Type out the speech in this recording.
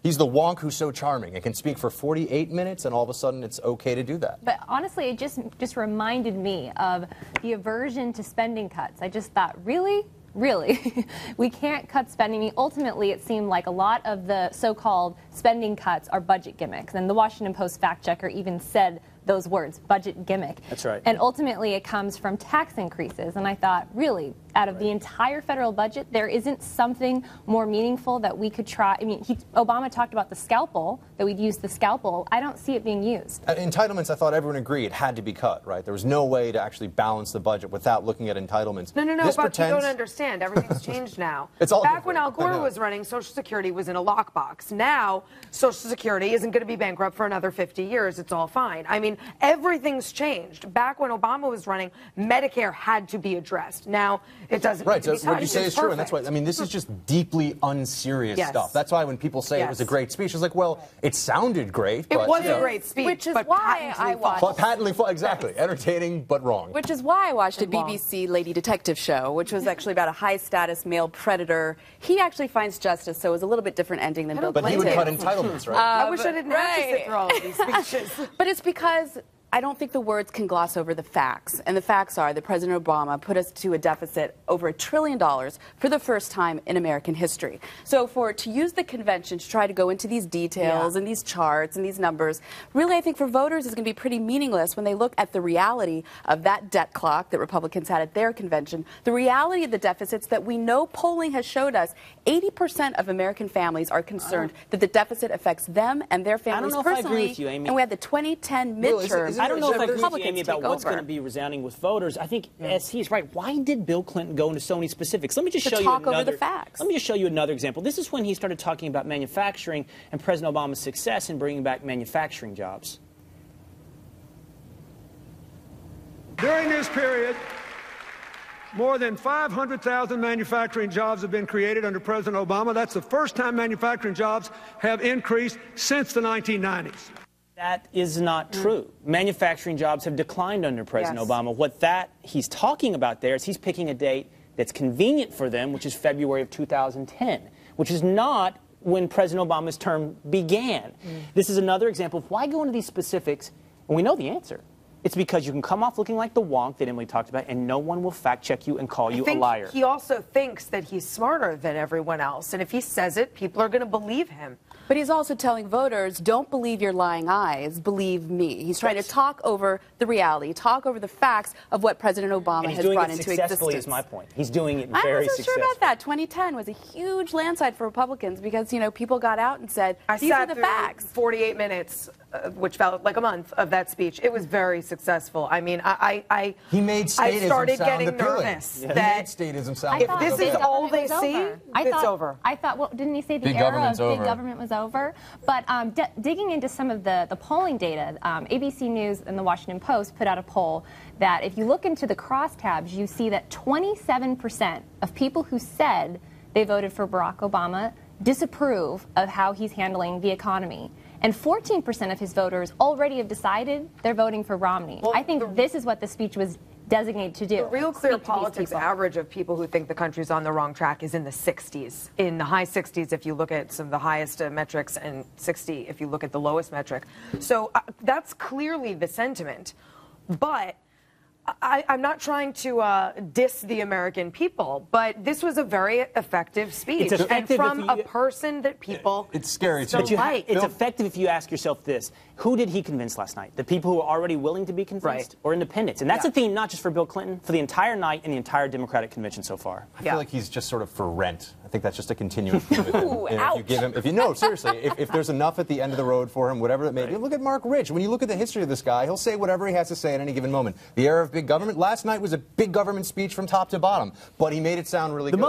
He's the wonk who's so charming and can speak for 48 minutes, and all of a sudden it's okay to do that. But honestly, it just reminded me of the aversion to spending cuts. I just thought, really? Really? We can't cut spending. I mean, ultimately, it seemed like a lot of the so-called spending cuts are budget gimmicks. And the Washington Post fact checker even said those words, budget gimmick. That's right. And ultimately, it comes from tax increases. And I thought, really, out of the entire federal budget, there isn't something more meaningful that we could try. I mean, Obama talked about the scalpel, that we'd use the scalpel. I don't see it being used. Entitlements, I thought everyone agreed, had to be cut, right? There was no way to actually balance the budget without looking at entitlements. No, This but pretends... you don't understand. Everything's changed now. It's all Back when different. Al Gore was running, Social Security was in a lockbox. Now, Social Security isn't going to be bankrupt for another 50 years. It's all fine. I mean, everything's changed. Back when Obama was running, Medicare had to be addressed. Now, it doesn't. Right, so what you It's say is true, and that's why, perfect. I mean, this is just deeply unserious Yes. stuff. That's why when people say it was a great speech, it's like, well, it sounded great, but... It was a great speech, which is but why I watched. Patently false, exactly. Entertaining, but wrong. Which is why I watched a BBC Lady Detective show, which was actually about a high-status male predator. He actually finds justice, so it was a little bit different ending than Bill But Clinton. he would cut entitlements, right? I wish I didn't have to sit through all of these speeches. But it's because I don't think the words can gloss over the facts. And the facts are that President Obama put us to a deficit over $1 trillion for the first time in American history. So to use the convention to try to go into these details and these charts and these numbers, really I think for voters is going to be pretty meaningless when they look at the reality of that debt clock that Republicans had at their convention, the reality of the deficits that we know polling has showed us 80% of American families are concerned that the deficit affects them and their families I don't know if I personally. agree with you, Amy. And we had the 2010 midterms. I don't know if I agree with you, Republicans Amy, about take what's over. going to be resounding with voters. I think he's right. Why did Bill Clinton go into so many specifics? Let me just To show you talk another. over the facts. Let me just show you another example. This is when he started talking about manufacturing and President Obama's success in bringing back manufacturing jobs. During this period, more than 500,000 manufacturing jobs have been created under President Obama. That's the first time manufacturing jobs have increased since the 1990s. That is not true. Manufacturing jobs have declined under President Yes. Obama. What he's talking about there is he's picking a date that's convenient for them, which is February of 2010, which is not when President Obama's term began. This is another example of why go into these specifics when we know the answer. It's because you can come off looking like the wonk that Emily talked about, and no one will fact-check you and call you a liar. He also thinks that he's smarter than everyone else, and if he says it, people are going to believe him. But he's also telling voters, don't believe your lying eyes, believe me. He's trying to talk over the reality, talk over the facts of what President Obama has brought into successfully, existence. is my point. He's doing it I'm very not so successfully. sure about that. 2010 was a huge landslide for Republicans because, you know, people got out and said, these are the facts. 48 minutes, which felt like a month of that speech. It was very successful. I mean, He made statism I started sound getting appealing. nervous He that made statism sound if appealing. this is all they see, it's over. I thought, well, didn't he say the Big era of government's big over. government was over? But digging into some of the polling data, ABC News and the Washington Post put out a poll that if you look into the crosstabs, you see that 27% of people who said they voted for Barack Obama disapprove of how he's handling the economy. And 14% of his voters already have decided they're voting for Romney. Well, I think this is what the speech was designated to do. The Real Clear Speak to these Politics people. average of people who think the country's on the wrong track is in the 60s. In the high 60s, if you look at some of the highest metrics, and 60 if you look at the lowest metric. So that's clearly the sentiment. But I'm not trying to diss the American people, but this was a very effective speech. It's effective and from if you- a person that people It's scary, too. still like. It's effective if you ask yourself this. Who did he convince last night? The people who are already willing to be convinced or independents? And that's a theme not just for Bill Clinton, for the entire night and the entire Democratic convention so far. I feel like he's just sort of for rent. I think that's just a continuing theme with him. Ooh, And ouch. if you give him, no, seriously, if there's enough at the end of the road for him, whatever that may be. Look at Mark Rich. When you look at the history of this guy, he'll say whatever he has to say at any given moment. The era of big government. Last night was a big government speech from top to bottom, but he made it sound really good.